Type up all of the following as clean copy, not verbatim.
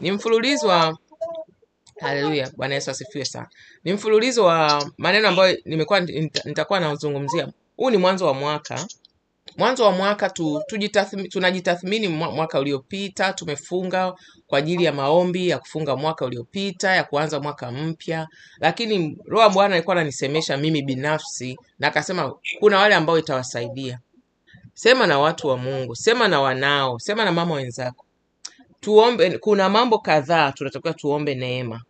Ni mfululizo wa haleluya, Bwana Yesu asifiwe sana. Ni mfululizo wa maneno ambayo nitakuwa nazungumzia. Huu ni mwanzo wa mwaka. Mwanzo wa mwaka tunajitathmini mwaka uliopita. Tumefunga kwa ajili ya maombi ya kufunga mwaka uliopita, ya kuanza mwaka mpya. Lakini Roho wa Bwana alikuwa ananisemesha mimi binafsi na akasema kuna wale ambao itawasaidia. Sema na watu wa Mungu, sema na wanao, sema na mama wenzako. Tuombe, kuna mambo kadhaa tunatakiwa tuombe neema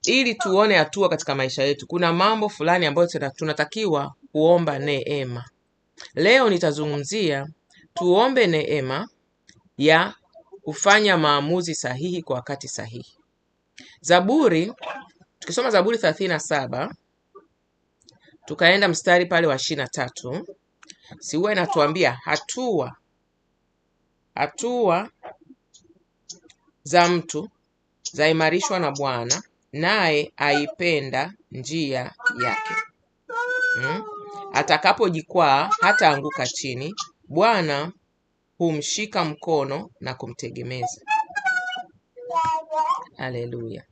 ili tuone hatua katika maisha yetu. Kuna mambo fulani ambayo tunatakiwa kuomba neema. Leo nitazungumzia tuombe neema ya kufanya maamuzi sahihi kwa wakati sahihi. Zaburi, tukisoma Zaburi 37, tukaenda mstari pale wa 23, si huwa inatuambia hatua za mtu zaimarishwa na Bwana, naye aipenda njia yake. Atakapojikwaa hataanguka chini, Bwana humshika mkono na kumtegemeza. Haleluya.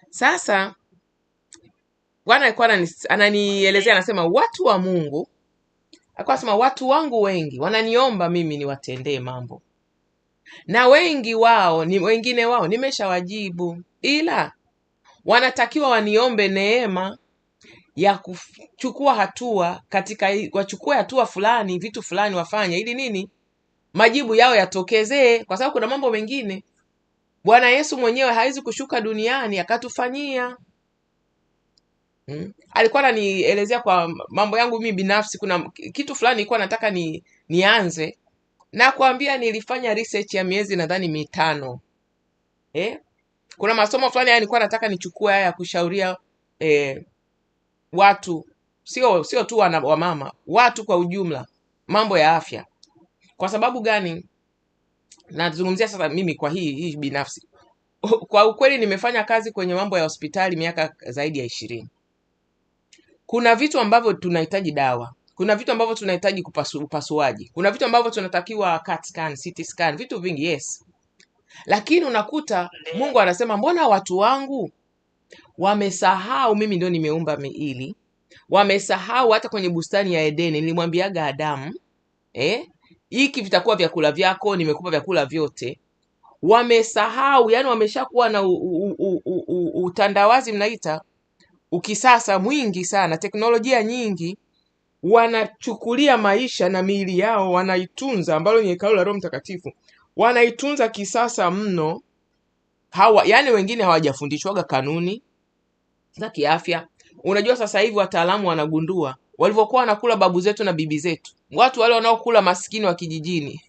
Sasa Bwana alikuwa ananielezea, anasema watu wa Mungu, alikuwa anasema watu wangu wengi wananiomba mimi niwatendee mambo, na wengine wao nimeshawajibu, ila wanatakiwa waniombe neema ya kuchukua hatua wachukue hatua fulani, vitu fulani wafanye, ili nini? Majibu yao yatokezee, kwa sababu kuna mambo mengine Bwana Yesu mwenyewe hawezi kushuka duniani akatufanyia. Alikuwa ananielezea kwa mambo yangu mimi binafsi. Kuna kitu fulani nilikuwa nataka nianze, na kuambia nilifanya research ya miezi nadhani 5. Kuna masomo fulani nilikuwa nataka nichukue haya kushauria watu, sio tu wa mama, watu kwa ujumla, mambo ya afya. Kwa sababu gani nazungumzia sasa mimi kwa hii binafsi? Kwa ukweli nimefanya kazi kwenye mambo ya hospitali miaka zaidi ya 20. Kuna vitu ambavyo tunahitaji dawa, kuna vitu ambavyo tunahitaji upasuaji, kuna vitu ambavyo tunatakiwa CT scan, CT scan, vitu vingi, yes. Lakini unakuta Mungu anasema mbona watu wangu wamesahau mimi ndio nimeumba miili, wamesahau hata kwenye bustani ya Edeni nilimwambiaga Adamu, hiki vitakuwa vyakula vyako, nimekupa vyakula vyote. Wamesahau, yani wameshakuwa na utandawazi mnaita, ukisasa mwingi sana, teknolojia nyingi, wanachukulia maisha na miili yao wanaitunza, ambalo ni hekalu la Roho Mtakatifu, wanaitunza kisasa mno. Yani wengine hawajafundishwaga kanuni za kiafya. Unajua sasa hivi wataalamu wanagundua walivyokuwa wanakula babu zetu na bibi zetu, watu wale wanaokula maskini wa kijijini,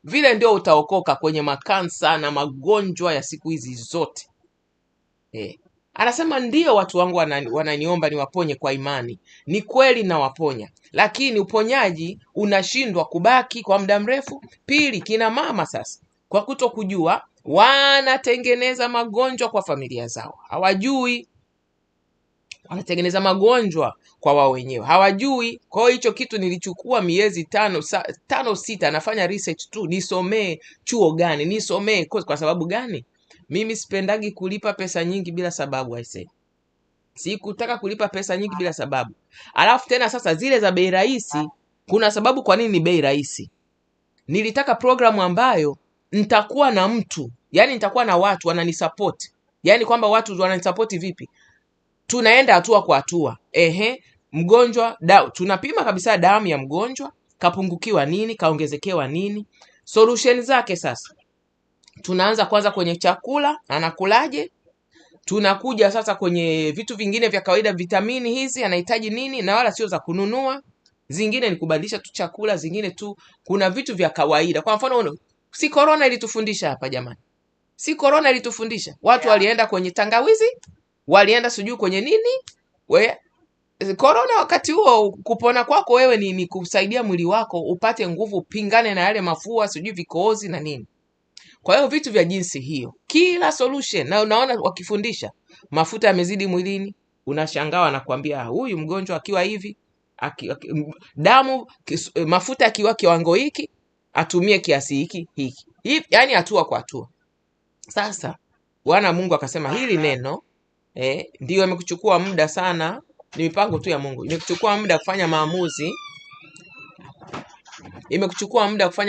vile ndio utaokoka kwenye makansa na magonjwa ya siku hizi zote. Anasema ndio watu wangu wananiomba niwaponye kwa imani. Ni kweli na waponya, lakini uponyaji unashindwa kubaki kwa muda mrefu. Pili, kina mama sasa kwa kutokujua wanatengeneza magonjwa kwa familia zao, hawajui. Wanatengeneza magonjwa kwa wao wenyewe, hawajui. Kwa hiyo hicho kitu nilichukua miezi 5-6 nafanya research tu, nisomee chuo gani, nisomee kwa sababu gani? Mimi sipendagi kulipa pesa nyingi bila sababu. Sikutaka kulipa pesa nyingi bila sababu. Alafu tena sasa zile za bei rahisi, kuna sababu kwa nini ni bei rahisi. Nilitaka programu ambayo nitakuwa na mtu, yani nitakuwa na watu wananisupport. Yani kwamba watu wananisupport vipi? Tunaenda hatua kwa hatua. Mgonjwa, tunapima kabisa damu ya mgonjwa, kapungukiwa nini, kaongezekewa nini, solution zake. Sasa tunaanza kwanza kwenye chakula, anakulaje. Tunakuja sasa kwenye vitu vingine vya kawaida, vitamini hizi anahitaji nini, na wala sio za kununua. Zingine ni kubadilisha tu chakula, zingine tu kuna vitu vya kawaida. Kwa mfano, si corona ilitufundisha hapa jamani? Si corona ilitufundisha? Watu walienda kwenye tangawizi, walienda sijui kwenye nini. Corona wakati huo kupona kwako wewe ni kusaidia mwili wako upate nguvu, pingane na yale mafua, sijui vikohozi na nini. Kwa hiyo vitu vya jinsi hiyo, kila solution. Na unaona wakifundisha mafuta yamezidi mwilini, unashangaa wanakuambia huyu mgonjwa akiwa hivi, damu mafuta akiwa kiwango hiki, atumie kiasi hiki. Yaani hatua kwa hatua. Sasa Bwana Mungu akasema hili neno ndio imekuchukua muda sana, ni mipango tu ya Mungu. Imekuchukua muda kufanya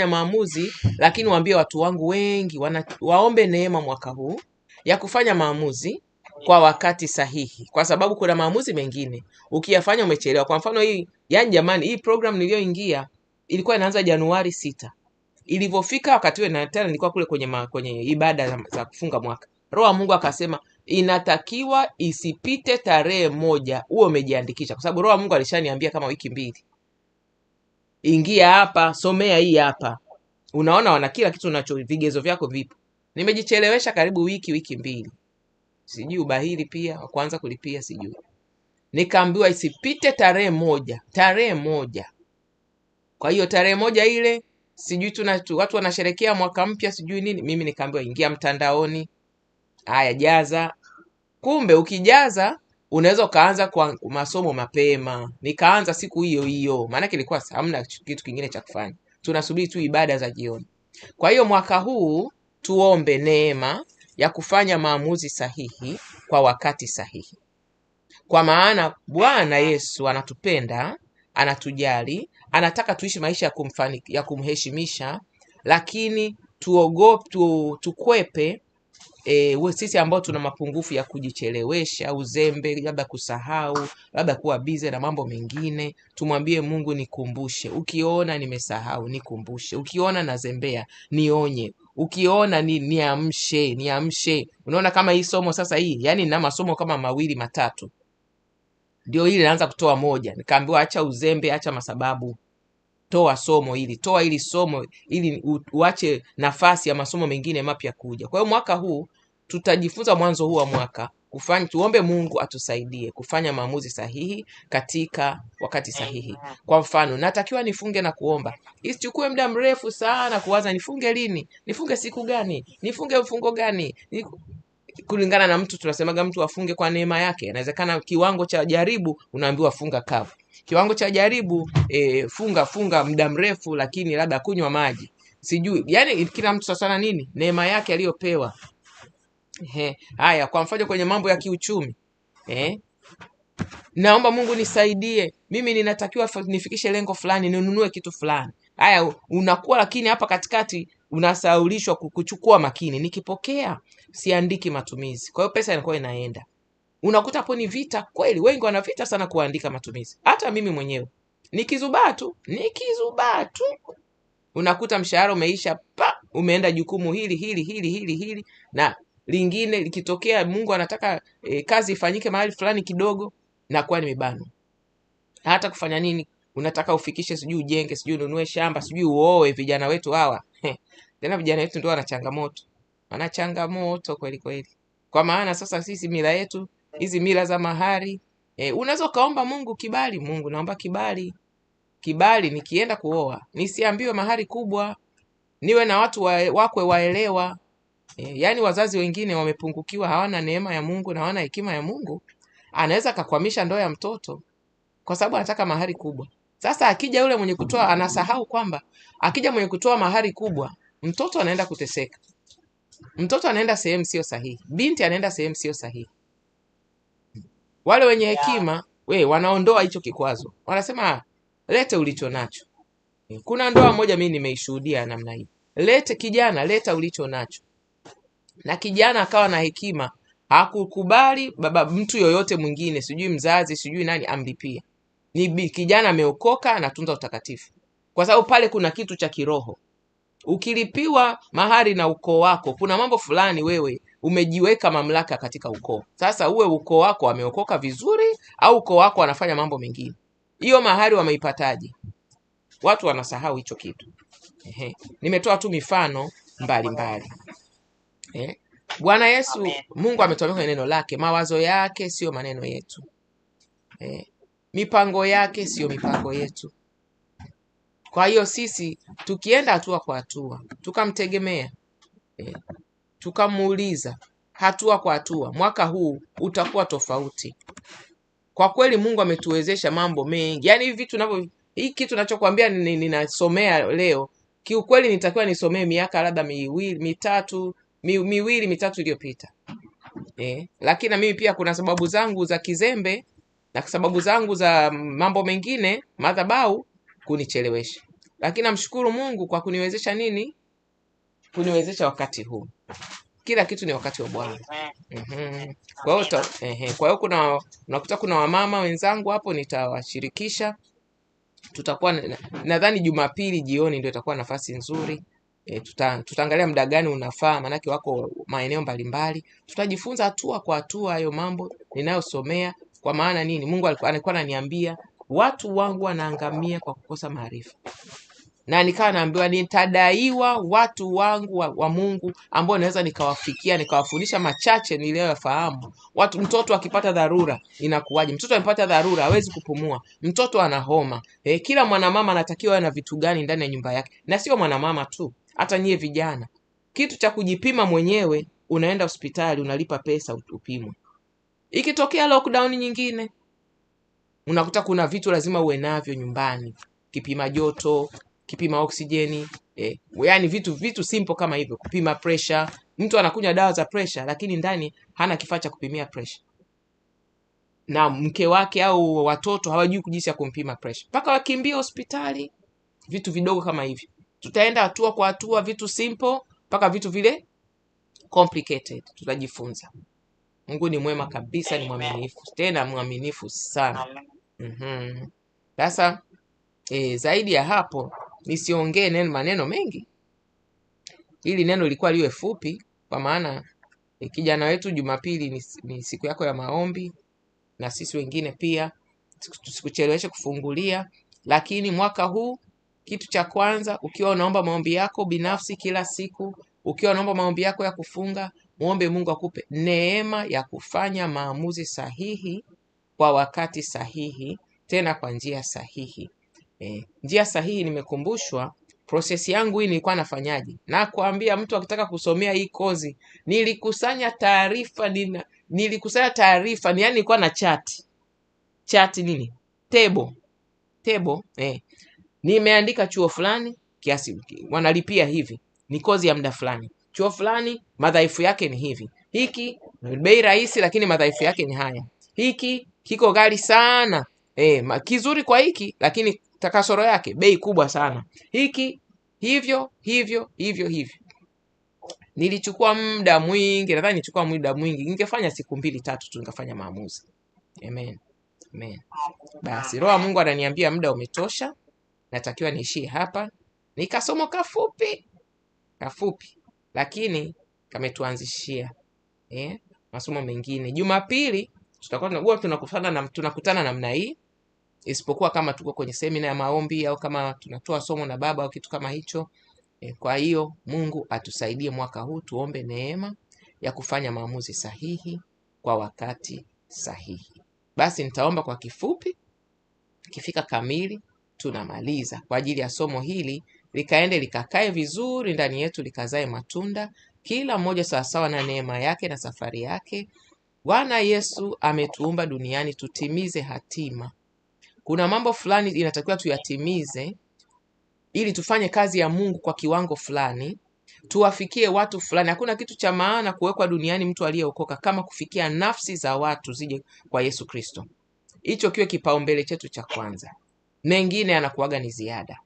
maamuzi. Lakini waambie watu wangu wengi waombe neema mwaka huu ya kufanya maamuzi kwa wakati sahihi, kwa sababu kuna maamuzi mengine ukiyafanya umechelewa. Kwa mfano hii, yani jamani, hii program niliyoingia ilikuwa inaanza Januari 6. Ilivyofika wakati ule, na tena nilikuwa kule kwenye ibada za kufunga mwaka, Roho wa Mungu akasema inatakiwa isipite tarehe 1 uwe umejiandikisha, kwa sababu Roho wa Mungu alishaniambia kama wiki 2, ingia hapa, somea hii hapa, unaona wana kila kitu unacho, vigezo vyako vipo. Nimejichelewesha karibu wiki 2, sijui ubahili pia wa kwanza kulipia sijui. Nikaambiwa isipite tarehe 1. Kwa hiyo tarehe 1 ile sijui watu wanasherekea mwaka mpya sijui nini. Mimi nikaambiwa ingia mtandaoni, haya jaza. Kumbe ukijaza unaweza ukaanza kwa masomo mapema. Nikaanza siku hiyo, maana kilikuwa hamna kitu kingine cha kufanya, tunasubiri tu ibada za jioni. Kwa hiyo mwaka huu tuombe neema ya kufanya maamuzi sahihi kwa wakati sahihi, kwa maana Bwana Yesu anatupenda, anatujali, anataka tuishi maisha ya kumheshimisha, lakini tukwepe sisi ambao tuna mapungufu ya kujichelewesha, uzembe, labda kusahau, labda kuwa busy na mambo mengine. Tumwambie Mungu, nikumbushe. Ukiona nimesahau nikumbushe. Ukiona nazembea nionye. Ukiona niamshe. Unaona kama hii somo sasa hii, yani nina masomo kama 2 3. Ndio hili naanza kutoa 1. Nikaambiwa acha uzembe, acha masababu. Toa hili somo ili uache nafasi ya masomo mengine mapya kuja. Kwa hiyo mwaka huu tutajifunza, mwanzo huu wa mwaka tuombe Mungu atusaidie kufanya maamuzi sahihi katika wakati sahihi. Kwa mfano, natakiwa nifunge na kuomba. Isichukue muda mrefu sana kuwaza nifunge lini, nifunge siku gani, nifunge mfungo gani. Kulingana na mtu, tunasemaga mtu afunge kwa neema yake. Inawezekana kiwango cha jaribu unaambiwa funga kavu. Kiwango cha jaribu funga muda mrefu, lakini labda kunywa maji. Sijui. Yaani kila mtu sasa nini? Neema yake aliyopewa. Haya, kwa mfano kwenye mambo ya kiuchumi. Naomba Mungu nisaidie. Mimi ninatakiwa nifikishe lengo fulani, ninunue kitu fulani. Haya, unakuwa lakini hapa katikati unasaulishwa kuchukua makini. Nikipokea siandiki matumizi. Kwa hiyo pesa inakuwa inaenda. Unakuta hapo ni vita kweli. Wengi wana vita sana kuandika matumizi. Hata mimi mwenyewe nikizubaa tu unakuta mshahara umeisha, umeenda jukumu hili na lingine likitokea, Mungu anataka kazi ifanyike mahali fulani kidogo, na kwa nimebano. Hata kufanya nini, unataka ufikishe, sijui ujenge, sijui ununue shamba, sijui uoe. Vijana wetu hawa tena vijana wetu ndio wana changamoto kweli kweli. Kwa maana sasa sisi mila yetu, hizi mila za mahari, unaweza kaomba Mungu kibali. Mungu, naomba kibali nikienda kuoa nisiambiwe mahari kubwa, niwe na watu wakwe waelewa. Yaani wazazi wengine wamepungukiwa, hawana neema ya Mungu na hawana hekima ya Mungu, anaweza kakwamisha ndoa ya mtoto kwa sababu anataka mahari kubwa. Sasa akija yule mwenye kutoa, anasahau kwamba akija mwenye kutoa mahari kubwa, mtoto anaenda kuteseka. Mtoto anaenda sehemu sio sahihi, binti anaenda sehemu sio sahihi. Wale wenye hekima wanaondoa hicho kikwazo, wanasema lete ulicho nacho. Kuna ndoa moja mimi nimeishuhudia namna hii. Leta ulicho nacho. Na kijana akawa na hekima, hakukubali mtu yoyote mwingine, sijui mzazi, sijui nani amlipia. Ni kijana ameokoka, anatunza utakatifu. Kwa sababu pale kuna kitu cha kiroho. Ukilipiwa mahari na ukoo wako, kuna mambo fulani wewe umejiweka mamlaka katika ukoo. Sasa uwe ukoo wako ameokoka vizuri au ukoo wako anafanya mambo mengine, hiyo mahari wameipataje? Watu wanasahau hicho kitu. Nimetoa tu mifano mbalimbali. Bwana Yesu, amen. Mungu ametuambia kwenye neno lake, mawazo yake sio maneno yetu. Mipango yake sio mipango yetu. Kwa hiyo sisi tukienda hatua kwa hatua, tukamtegemea, tukamuuliza hatua kwa hatua, mwaka huu utakuwa tofauti. Kwa kweli Mungu ametuwezesha mambo mengi. Yaani hivi vitu hii kitu ninachokuambia ninasomea leo kiukweli nitakiwa nisomee miaka labda miwili mitatu iliyopita. Lakini na mimi pia kuna sababu zangu za kizembe na sababu zangu za mambo mengine madhabahu kunichelewesha, lakini namshukuru Mungu kwa kuniwezesha kuniwezesha wakati huu. Kila kitu ni wakati wa Bwana. Kwa hiyo unakuta kuna wamama wenzangu hapo, nitawashirikisha. Tutakuwa nadhani Jumapili jioni ndio itakuwa nafasi nzuri. Tutaangalia muda gani unafaa, manake wako maeneo mbalimbali. Tutajifunza hatua kwa hatua hayo mambo ninayosomea. Kwa maana nini? Mungu alikuwa ananiambia watu wangu wanaangamia kwa kukosa maarifa. Na nikawa naambiwa nitadaiwa watu wangu wa Mungu ambao naweza nikawafikia, nikawafundisha machache niliyoyafahamu. Mtoto akipata dharura inakuwaje? Mtoto amepata dharura hawezi kupumua, mtoto ana homa. Kila mwanamama anatakiwa na vitu gani ndani ya nyumba yake? Na sio mwanamama tu, hata nyie vijana. Kitu cha kujipima mwenyewe, unaenda hospitali unalipa pesa upimwe. Ikitokea lockdown nyingine, unakuta kuna vitu lazima uwe navyo nyumbani. Kipima joto, kipima oksijeni, yaani vitu simple kama hivyo. Kupima pressure, mtu anakunywa dawa za pressure lakini ndani hana kifaa cha kupimia pressure. Na mke wake au watoto hawajui jinsi ya kumpima pressure, mpaka wakimbia hospitali. Vitu vidogo kama hivyo. Tutaenda hatua kwa hatua, vitu simple mpaka vitu vile complicated tutajifunza. Mungu ni mwema kabisa, ni mwaminifu, tena mwaminifu sana. Sasa zaidi ya hapo nisiongee maneno mengi. Hili neno lilikuwa liwe fupi, kwa maana kijana wetu Jumapili ni siku yako ya maombi, na sisi wengine pia tusikucheleweshe kufungulia. Lakini mwaka huu, kitu cha kwanza, ukiwa unaomba maombi yako binafsi kila siku, ukiwa unaomba maombi yako ya kufunga, muombe Mungu akupe neema ya kufanya maamuzi sahihi kwa wakati sahihi, tena kwa njia sahihi. Njia sahihi, nimekumbushwa process yangu hii nilikuwa nafanyaje. Na kuambia mtu akitaka kusomea hii kozi, nilikusanya taarifa, yani nilikuwa na chat nini? Table. Nimeandika chuo fulani kiasi wanalipia hivi. Ni kozi ya muda fulani. Chuo fulani madhaifu yake ni hivi. Hiki bei rahisi lakini madhaifu yake ni haya. Hiki kiko ghali sana. Kizuri kwa hiki lakini takasoro yake bei kubwa sana. Hiki hivyo. Nilichukua muda mwingi, nadhani nilichukua muda mwingi. Ningefanya siku 2-3 tu ningefanya maamuzi. Amen. Basi Roho Mungu ananiambia muda umetosha, natakiwa niishie hapa. Nikasoma kafupi lakini kametuanzishia masomo mengine. Jumapili tutakuwa tunakutana namna hii, isipokuwa kama tuko kwenye semina ya maombi au kama tunatoa somo na baba au kitu kama hicho. Kwa hiyo Mungu atusaidie mwaka huu, tuombe neema ya kufanya maamuzi sahihi kwa wakati sahihi. Basi nitaomba kwa kifupi, kifika kamili tunamaliza kwa ajili ya somo hili, likaende likakae vizuri ndani yetu, likazae matunda, kila mmoja sawasawa na neema yake na safari yake. Bwana Yesu ametuumba duniani tutimize hatima. Kuna mambo fulani inatakiwa tuyatimize ili tufanye kazi ya Mungu kwa kiwango fulani, tuwafikie watu fulani. Hakuna kitu cha maana kuwekwa duniani mtu aliyeokoka kama kufikia nafsi za watu zije kwa Yesu Kristo. Hicho kiwe kipaumbele chetu cha kwanza. Mengine anakuaga ni ziada.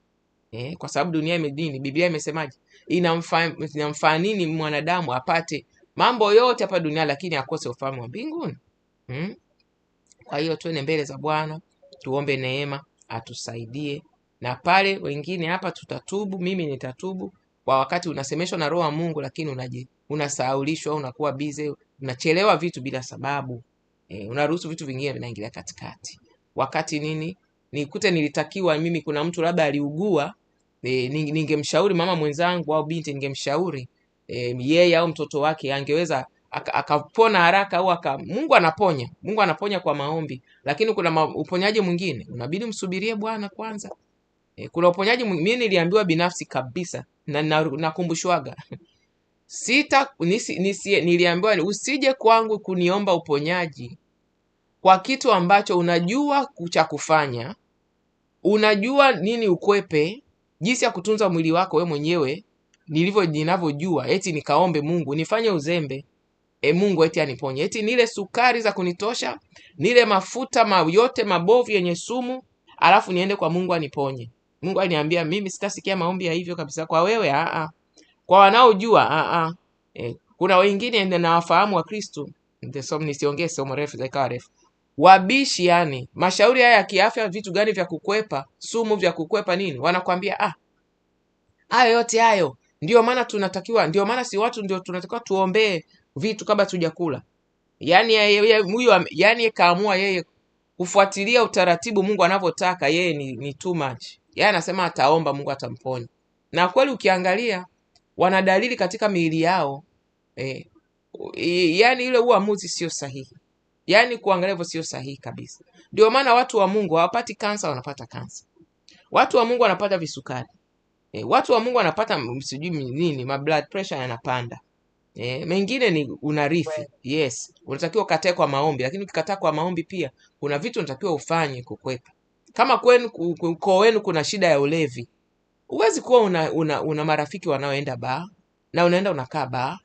Kwa sababu dunia imedini, Biblia imesemaje? Inamfaa nini mwanadamu apate mambo yote hapa dunia lakini akose ufalme wa mbinguni? Kwa hiyo tuende mbele za Bwana, tuombe neema atusaidie. Na pale wengine hapa tutatubu, mimi nitatubu. Kwa wakati unasemeshwa na Roho wa Mungu lakini unasahaulishwa, unakuwa busy, unachelewa vitu bila sababu. Unaruhusu vitu vingine vinaingilia katikati. Wakati nikute nilitakiwa mimi, kuna mtu labda aliugua, ningemshauri mama mwenzangu au binti, ningemshauri yeye au mtoto wake angeweza akapona haraka au Mungu anaponya kwa maombi. Lakini kuna uponyaji mwingine unabidi msubirie Bwana kwanza. Kuna uponyaji mimi niliambiwa binafsi kabisa na nakumbushwaga. Niliambiwa usije kwangu kuniomba uponyaji kwa kitu ambacho unajua cha kufanya, unajua nini ukwepe, jinsi ya kutunza mwili wako we mwenyewe ninavyojua, eti nikaombe Mungu nifanye uzembe, Mungu eti aniponye, eti nile sukari za kunitosha, nile mafuta yote mabovu yenye sumu, alafu niende kwa Mungu aniponye. Mungu aniambia mimi sitasikia maombi ya hivyo kabisa. Kwa wewe kwa wanaojua kuna wengine na wafahamu wa Kristo, nisiongee somo refu zikawa refu, wabishi yani mashauri haya ya kiafya, vitu gani vya kukwepa, sumu vya kukwepa nini, wanakuambia hayo yote hayo ndio maana tunatakiwa, ndio maana si watu ndio tunatakiwa tuombee vitu kabla tujakula. Yani huyo yani kaamua yeye kufuatilia utaratibu Mungu anavyotaka, yeye ni too much. Yeye anasema ataomba Mungu atamponya. Na kweli ukiangalia wana dalili katika miili yao yani ile uamuzi sio sahihi. Yani kuangalia hivyo sio sahihi kabisa. Ndio maana watu wa Mungu hawapati kansa, wanapata kansa. Watu wa Mungu wanapata visukari. Watu wa Mungu wanapata sijui nini, ma blood pressure yanapanda. Mengine ni unarithi. Yes, unatakiwa ukatae kwa maombi, lakini ukikataa kwa maombi pia kuna vitu unatakiwa ufanye kukwepa. Kama kwenu kuna shida ya ulevi, huwezi kuwa una marafiki wanaoenda baa na unaenda unakaa baa.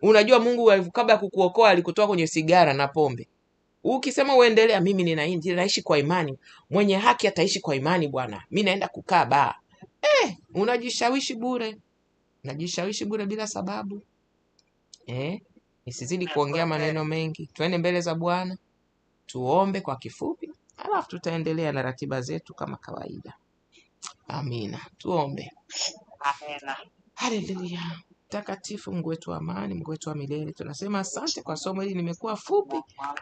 Unajua Mungu kabla ya kukuokoa alikutoa kwenye sigara na pombe. Ukisema uendelea, mimi ninaishi kwa imani, mwenye haki ataishi kwa imani bwana, mimi naenda kukaa baa. Unajishawishi bure. Unajishawishi bure bila sababu. Nisizidi kuongea maneno mengi. Tuende mbele za Bwana, tuombe kwa kifupi, alafu tutaendelea na ratiba zetu kama kawaida. Amina. Tuombe. Amina. Haleluya. Takatifu Mungu wetu wa amani, Mungu wetu wa milele, tunasema asante kwa somo hili, nimekuwa fupi.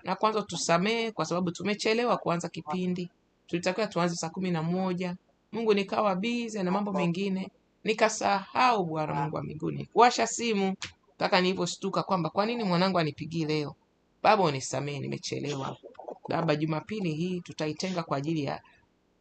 Na kwanza tusamee kwa sababu tumechelewa kuanza kipindi. Tulitakiwa tuanze saa 11. Mungu nikawa busy na mambo mengine, nikasahau Bwana Mungu wa mbinguni kuwasha simu mpaka niliposhtuka kwamba kwa nini mwanangu anipigii leo. Baba unisamee, nimechelewa. Baba, Jumapili hii tutaitenga kwa ajili ya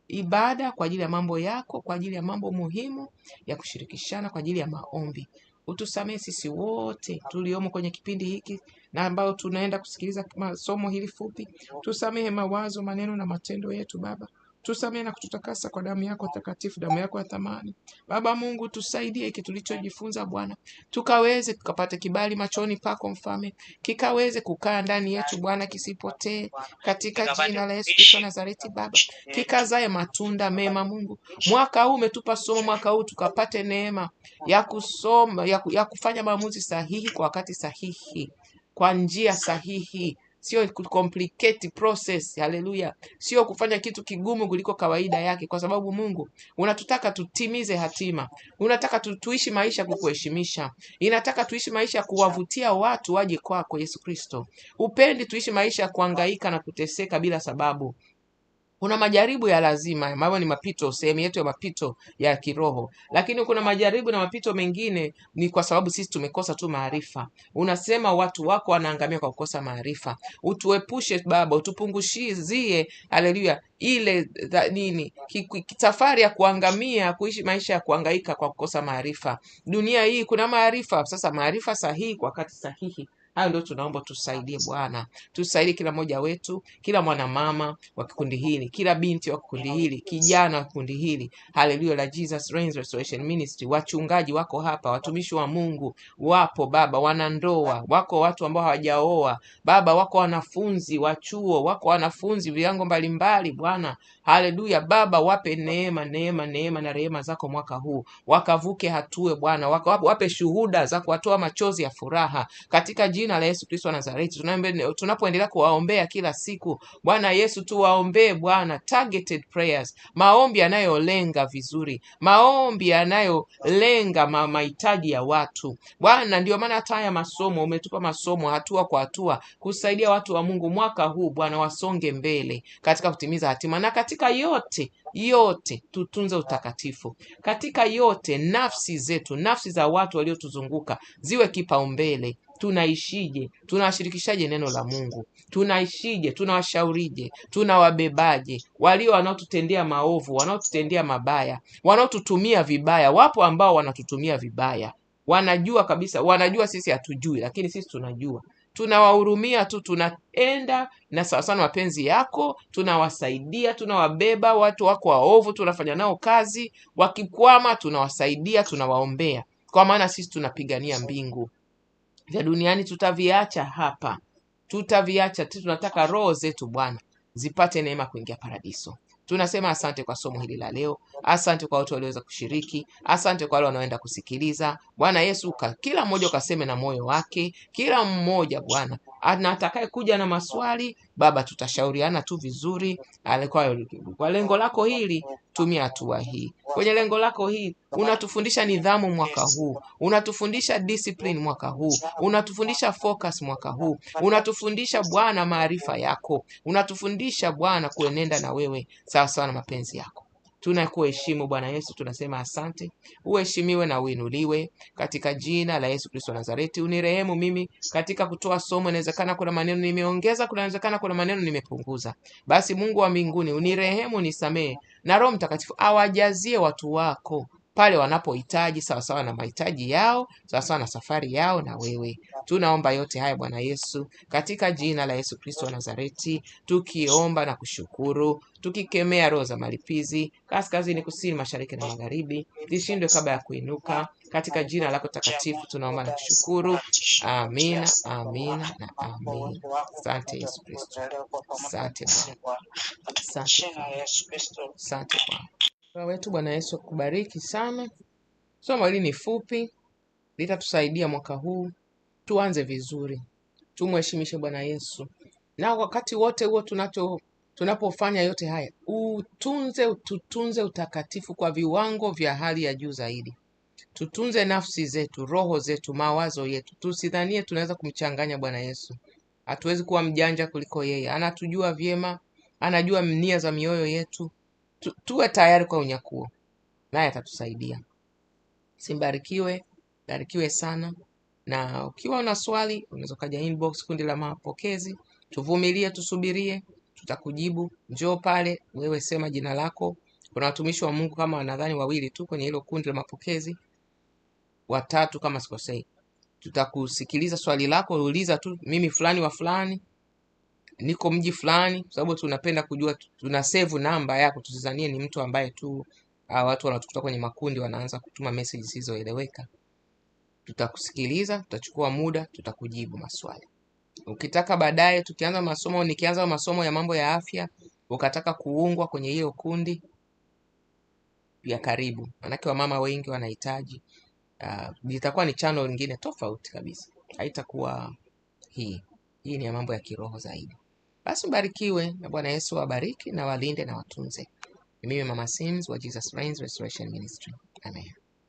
ibada, kwa ajili ya mambo yako, kwa ajili ya mambo muhimu ya kushirikishana, kwa ajili ya maombi. Utusamee sisi wote tuliomo kwenye kipindi hiki na ambao tunaenda kusikiliza somo hili fupi. Tusamehe mawazo, maneno na matendo yetu Baba. Tusamehe na kututakasa kwa damu yako takatifu, damu yako ya thamani. Baba Mungu, tusaidie hiki tulichojifunza Bwana, tukapate kibali machoni pako Mfalme, kikaweze kukaa ndani yetu Bwana, kisipotee katika jina la Yesu Kristo Nazareti. Baba, kikazae matunda mema Mungu. Mwaka huu umetupa somo, mwaka huu tukapate neema ya kusoma, ya kufanya maamuzi sahihi kwa wakati sahihi, kwa njia sahihi. Sio complicate process. Haleluya. Sio kufanya kitu kigumu kuliko kawaida yake, kwa sababu Mungu unatutaka tutimize hatima. Unataka tuishi maisha kukuheshimisha. Inataka tuishi maisha kuwavutia watu waje kwako Yesu Kristo. Upendi tuishi maisha ya kuhangaika na kuteseka bila sababu. Kuna majaribu ya lazima ambayo ni mapito, sehemu yetu ya mapito ya kiroho, lakini kuna majaribu na mapito mengine ni kwa sababu sisi tumekosa tu maarifa. Unasema watu wako wanaangamia kwa kukosa maarifa. Utuepushe Baba, utupunguzie haleluya ile safari ya kuangamia, kuishi maisha ya kuhangaika kwa kukosa maarifa. Dunia hii kuna maarifa, sasa maarifa sahihi kwa wakati sahihi. Hayo ndio tunaomba, tusaidie Bwana. Tusaidie kila mmoja wetu, kila mwana mama wa kikundi hili, kila binti wa kikundi hili, kijana wa kikundi hili. Haleluya, la Jesus Reigns Restoration Ministry. Wachungaji wako hapa, watumishi wa Mungu wapo Baba, wanandoa wako, watu ambao hawajaoa Baba, wako wanafunzi wa chuo, wako wanafunzi viwango mbalimbali Bwana. Haleluya Baba, wape neema na rehema zako mwaka huu, wakavuke hatue Bwana, wape shuhuda za kuwatoa machozi ya furaha katika jina la Yesu Kristo wa Nazareti. Tunapoendelea kuwaombea kila siku Bwana Yesu, tuwaombee Bwana targeted prayers, maombi yanayolenga vizuri, maombi yanayolenga mahitaji ya watu Bwana. Ndio maana hata haya masomo umetupa masomo hatua kwa hatua kusaidia watu wa Mungu mwaka huu Bwana, wasonge mbele katika kutimiza hatima. Na katika yote tutunze utakatifu. Katika yote nafsi zetu, nafsi za watu waliotuzunguka ziwe kipaumbele. Tunaishije? Tunawashirikishaje neno la Mungu? Tunaishije? Tunawashaurije? Tunawabebaje walio wanaotutendea maovu, wanaotutendea mabaya, wanaotutumia vibaya? Wapo ambao wanatutumia vibaya, wanajua kabisa, wanajua sisi hatujui, lakini sisi tunajua. tunawahurumia tu, tunaenda na sawa sana mapenzi yako, tunawasaidia, tunawabeba watu wako waovu, tunafanya nao kazi, wakikwama tunawasaidia, tunawaombea, kwa maana sisi tunapigania mbingu. Vya duniani tutaviacha hapa, tutaviacha. Tunataka roho zetu Bwana zipate neema kuingia paradiso. Tunasema asante kwa somo hili la leo. Asante kwa watu walioweza kushiriki. Asante kwa wale wanaoenda kusikiliza. Bwana Yesu, kila mmoja ukaseme na moyo wake. Kila mmoja Bwana atakaye kuja na maswali, Baba, tutashauriana tu vizuri. Kwa lengo lako hili, tumia hatua hii. Kwenye lengo lako hili, unatufundisha nidhamu mwaka huu. Unatufundisha discipline mwaka huu. Unatufundisha focus mwaka huu. Unatufundisha Bwana maarifa yako. Unatufundisha Bwana kuenenda na wewe sawa sawa na mapenzi yako. Tunakuheshimu Bwana Yesu, tunasema asante. Uheshimiwe na uinuliwe katika jina la Yesu Kristo wa Nazareti. Unirehemu mimi katika kutoa somo. Inawezekana kuna maneno nimeongeza, kunawezekana kuna maneno nimepunguza. Basi Mungu wa mbinguni, unirehemu, nisamee, na Roho Mtakatifu awajazie watu wako pale wanapohitaji sawa sawa na mahitaji yao, sawa sawa na safari yao na wewe. Tunaomba yote haya Bwana Yesu katika jina la Yesu Kristo wa Nazareti, tukiomba na kushukuru, tukikemea roho za malipizi kaskazini, kusini, mashariki na magharibi, zishindwe kabla ya kuinuka. Katika jina lako takatifu tunaomba na kushukuru. Amina, amina na amina. Asante Yesu Kristo. Asante Bwana. Asante Bwana wetu. Bwana Yesu akubariki sana. Somo hili ni fupi, litatusaidia mwaka huu tuanze vizuri. Tumheshimishe Bwana Yesu, na wakati wote huo tunapofanya yote haya, tutunze utakatifu kwa viwango vya hali ya juu zaidi. Tutunze nafsi zetu, roho zetu, mawazo yetu. Tusidhanie tunaweza kumchanganya Bwana Yesu. Hatuwezi kuwa mjanja kuliko yeye. Anatujua vyema, anajua nia za mioyo yetu. Tuwe tayari kwa unyakuo, naye atatusaidia. Simbarikiwe, barikiwe sana. Na ukiwa una swali, unaweza kaja inbox kundi la mapokezi. Tuvumilie, tusubirie, tutakujibu. Njoo pale, wewe sema jina lako. Kuna watumishi wa Mungu kama nadhani 2 tu kwenye hilo kundi la mapokezi, 3 kama sikosei. Tutakusikiliza swali lako, uliza tu, mimi fulani wa fulani, niko mji fulani, sababu tunapenda kujua, tuna save namba yako, tusizanie ni mtu ambaye tu watu wanatukuta kwenye makundi wanaanza kutuma message zisizoeleweka. Tutakusikiliza, tutachukua muda, tutakujibu maswali. Ukitaka baadaye nikianza masomo ya mambo ya afya, ukataka kuungwa kwenye hiyo kundi, pia karibu. Manake wamama wengi wanahitaji. Itakuwa ni channel nyingine tofauti kabisa. Haitakuwa hii. Hii ni ya mambo ya kiroho zaidi. Basi mbarikiwe na Bwana Yesu awabariki na walinde na watunze. Mimi Mama Sims wa Jesus Reigns Restoration Ministry. Amen.